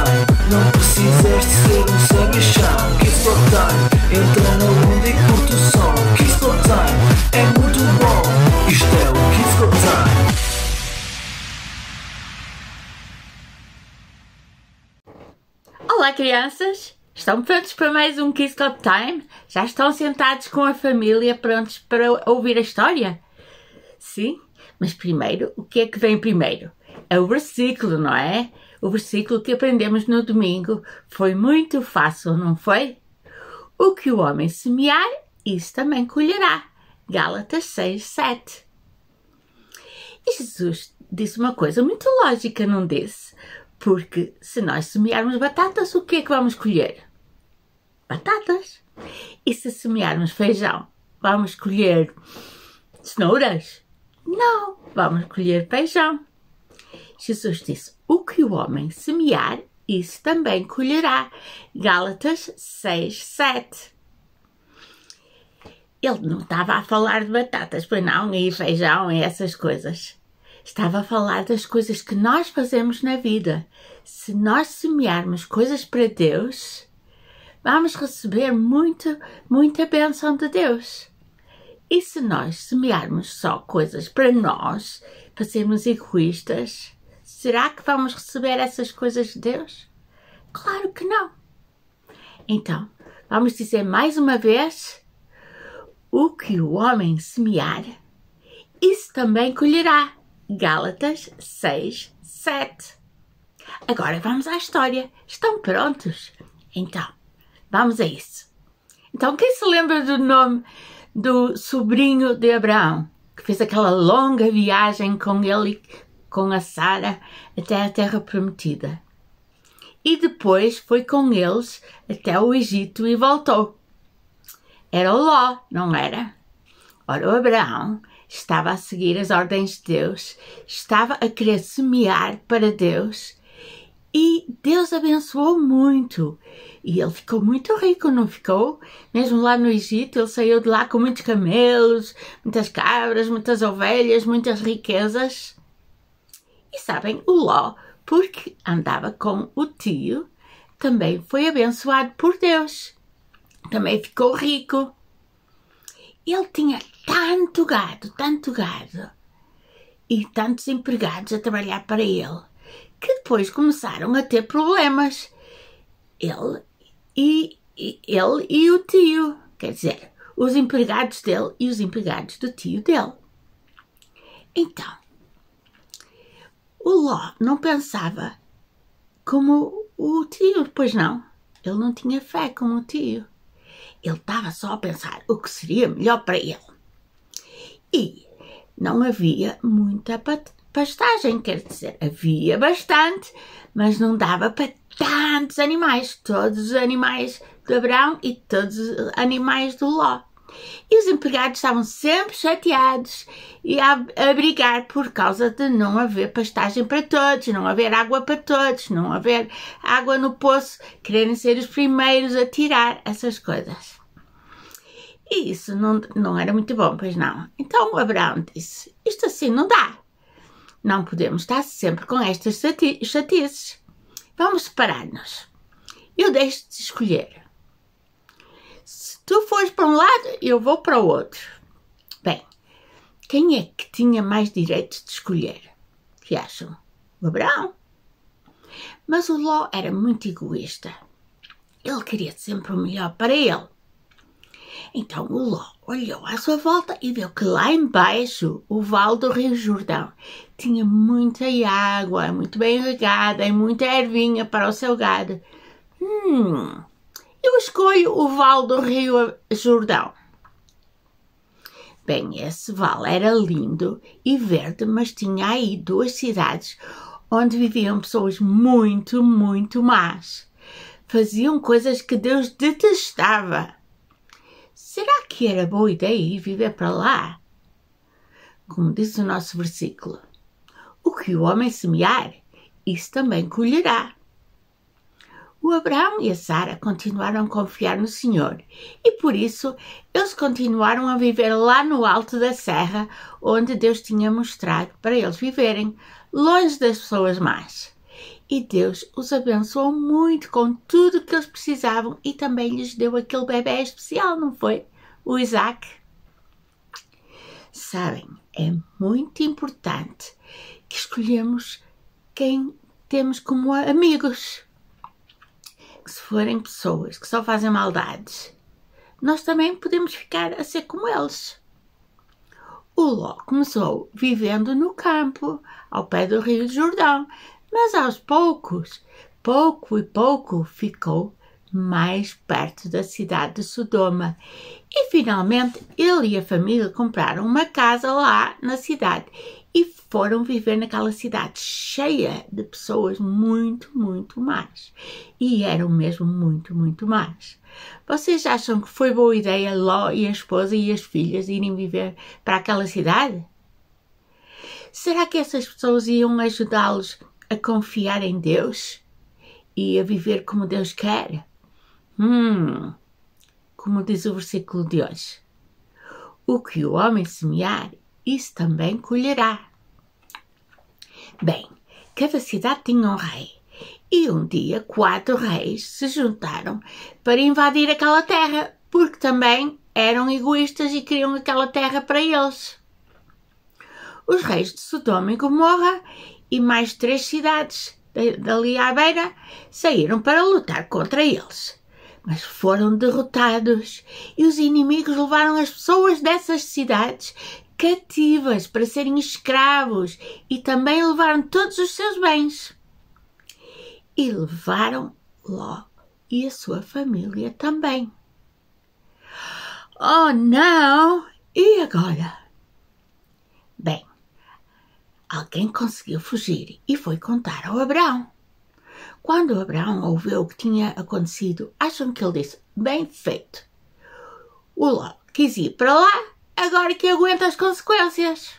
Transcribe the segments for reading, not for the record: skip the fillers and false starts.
time. Não precisas de ser um sabichão. Kiss Got Time, entra na onda e curte o som. Kiss Got Time, é muito bom. Isto é o Kiss Got Time. Olá, crianças! Estão prontos para mais um Kiss Got Time? Já estão sentados com a família prontos para ouvir a história? Sim? Mas primeiro, o que é que vem primeiro? É o versículo, não é? O versículo que aprendemos no domingo foi muito fácil, não foi? O que o homem semear, isso também colherá. Gálatas 6:7. E Jesus disse uma coisa muito lógica, não disse? Porque se nós semearmos batatas, o que é que vamos colher? Batatas. E se semearmos feijão, vamos colher cenouras? Não, vamos colher feijão. Jesus disse, o que o homem semear, isso também colherá. Gálatas 6:7. Ele não estava a falar de batatas, pois não, e feijão e essas coisas. Estava a falar das coisas que nós fazemos na vida. Se nós semearmos coisas para Deus, vamos receber muita bênção de Deus. E se nós semearmos só coisas para nós, para sermos egoístas, será que vamos receber essas coisas de Deus? Claro que não. Então, vamos dizer mais uma vez, o que o homem semear, isso também colherá. Gálatas 6:7. Agora vamos à história. Estão prontos? Então, vamos a isso. Então, quem se lembra do nome do sobrinho de Abraão, que fez aquela longa viagem com ele, com a Sara, até a terra prometida? E depois foi com eles até o Egito e voltou. Era o Ló, não era? Ora, o Abraão estava a seguir as ordens de Deus, estava a querer semear para Deus e Deus abençoou muito. E ele ficou muito rico, não ficou? Mesmo lá no Egito, ele saiu de lá com muitos camelos, muitas cabras, muitas ovelhas, muitas riquezas. E sabem, o Ló, porque andava com o tio, também foi abençoado por Deus. Também ficou rico. Ele tinha tanto gado e tantos empregados a trabalhar para ele, que depois começaram a ter problemas. Ele e o tio, quer dizer, os empregados dele e os empregados do tio dele. Então, o Ló não pensava como o tio, pois não. Ele não tinha fé como o tio. Ele estava só a pensar o que seria melhor para ele. E não havia muita pastagem, quer dizer, havia bastante, mas não dava para tantos animais. Todos os animais de Abraão e todos os animais do Ló. E os empregados estavam sempre chateados e a brigar por causa de não haver pastagem para todos, não haver água para todos, não haver água no poço, quererem ser os primeiros a tirar essas coisas. E isso não era muito bom, pois não. Então o Abraão disse, isto assim não dá. Não podemos estar sempre com estas chatices. Vamos separar-nos. Eu deixo-te escolher. Se tu fores para um lado, eu vou para o outro. Bem, quem é que tinha mais direito de escolher? O que acham? O Abraão. Mas o Ló era muito egoísta. Ele queria sempre o melhor para ele. Então o Ló olhou à sua volta e viu que lá embaixo, o vale do Rio Jordão, tinha muita água, muito bem regada e muita ervinha para o seu gado. Eu escolho o vale do Rio Jordão. Bem, esse vale era lindo e verde, mas tinha aí 2 cidades onde viviam pessoas muito más. Faziam coisas que Deus detestava. Será que era boa ideia ir viver para lá? Como diz o nosso versículo, o que o homem semear, isso também colherá. O Abraão e a Sara continuaram a confiar no Senhor e por isso eles continuaram a viver lá no alto da serra onde Deus tinha mostrado para eles viverem, longe das pessoas más. E Deus os abençoou muito com tudo que eles precisavam e também lhes deu aquele bebé especial, não foi? O Isaac. Sabem, é muito importante que escolhemos quem temos como amigos. Que se forem pessoas que só fazem maldades, nós também podemos ficar a ser como eles. O Ló começou vivendo no campo, ao pé do Rio Jordão, mas aos poucos, pouco, ficou mais perto da cidade de Sodoma. E finalmente ele e a família compraram uma casa lá na cidade e foram viver naquela cidade cheia de pessoas muito más. E eram mesmo muito más. Vocês acham que foi boa ideia Ló e a esposa e as filhas irem viver para aquela cidade? Será que essas pessoas iam ajudá-los a confiar em Deus e a viver como Deus quer? Como diz o versículo de hoje. O que o homem semear, isso também colherá. Bem, cada cidade tinha um rei. E um dia 4 reis se juntaram para invadir aquela terra, porque também eram egoístas e queriam aquela terra para eles. Os reis de Sodoma e Gomorra e mais 3 cidades dali à beira saíram para lutar contra eles. Mas foram derrotados e os inimigos levaram as pessoas dessas cidades cativas para serem escravos e também levaram todos os seus bens. E levaram Ló e a sua família também. Oh, não! E agora? Bem, alguém conseguiu fugir e foi contar ao Abraão. Quando Abraão ouviu o que tinha acontecido, acham que ele disse, bem feito. O Ló quis ir para lá, agora que aguenta as consequências.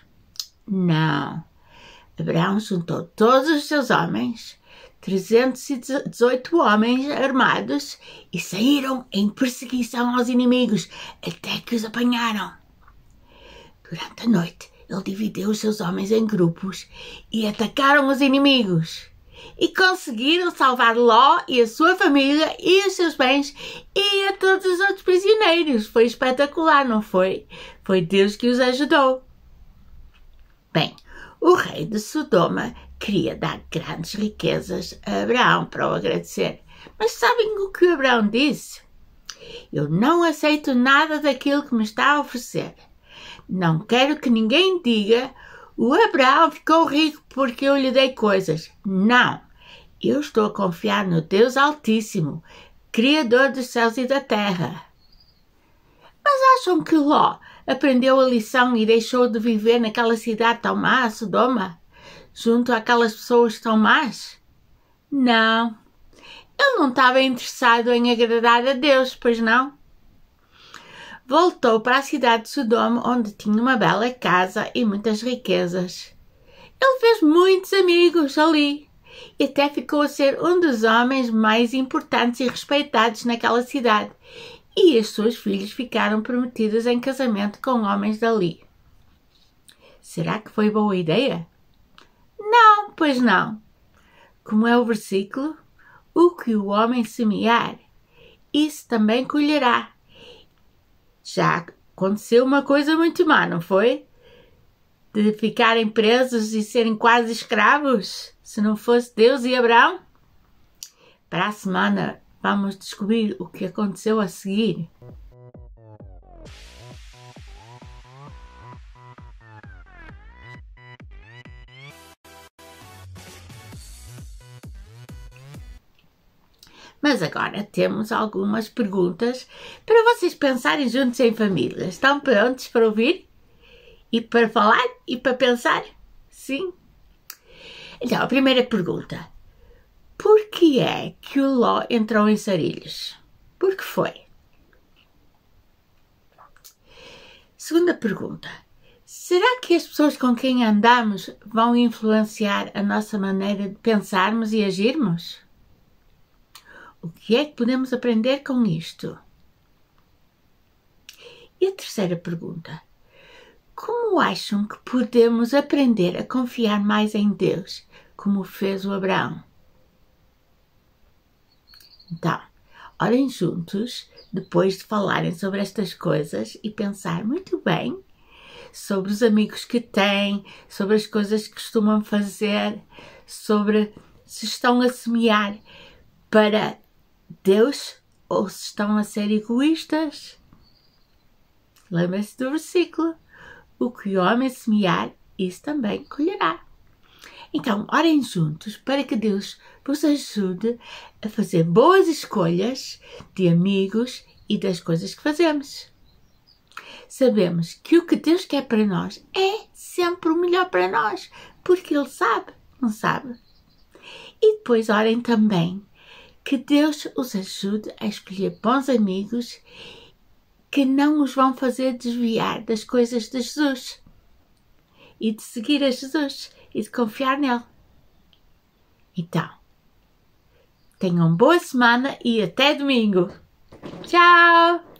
Não. Abraão juntou todos os seus homens, 318 homens armados, e saíram em perseguição aos inimigos, até que os apanharam. Durante a noite, ele dividiu os seus homens em grupos e atacaram os inimigos. E conseguiram salvar Ló e a sua família e os seus bens e a todos os outros prisioneiros. Foi espetacular, não foi? Foi Deus que os ajudou. Bem, o rei de Sodoma queria dar grandes riquezas a Abraão para o agradecer. Mas sabem o que Abraão disse? Eu não aceito nada daquilo que me está a oferecer. Não quero que ninguém diga o Abraão ficou rico porque eu lhe dei coisas. Não, eu estou a confiar no Deus Altíssimo, Criador dos céus e da terra. Mas acham que Ló aprendeu a lição e deixou de viver naquela cidade tão má, Sodoma, junto àquelas pessoas tão más? Não, ele não estava interessado em agradar a Deus, pois não? Voltou para a cidade de Sodoma, onde tinha uma bela casa e muitas riquezas. Ele fez muitos amigos ali e até ficou a ser um dos homens mais importantes e respeitados naquela cidade. E as suas filhas ficaram prometidas em casamento com homens dali. Será que foi boa ideia? Não, pois não. Como é o versículo, o que o homem semear, isso também colherá. Já aconteceu uma coisa muito má, não foi? De ficarem presos e serem quase escravos, se não fosse Deus e Abraão? Para a semana vamos descobrir o que aconteceu a seguir. Mas agora temos algumas perguntas para vocês pensarem juntos em família. Estão prontos para ouvir? E para falar? E para pensar? Sim? Então, a primeira pergunta. Por que é que o Ló entrou em Sarilhos? Por que foi? Segunda pergunta. Será que as pessoas com quem andamos vão influenciar a nossa maneira de pensarmos e agirmos? O que é que podemos aprender com isto? E a terceira pergunta. Como acham que podemos aprender a confiar mais em Deus, como fez o Abraão? Então, orem juntos, depois de falarem sobre estas coisas e pensar muito bem sobre os amigos que têm, sobre as coisas que costumam fazer, sobre se estão a semear para Deus ou se estão a ser egoístas. Lembre-se do versículo: o que o homem semear, isso também colherá. Então, orem juntos para que Deus vos ajude a fazer boas escolhas de amigos e das coisas que fazemos. Sabemos que o que Deus quer para nós é sempre o melhor para nós, porque Ele sabe, não sabe? E depois orem também que Deus os ajude a escolher bons amigos que não os vão fazer desviar das coisas de Jesus e de seguir a Jesus e de confiar nele. Então, tenham boa semana e até domingo. Tchau!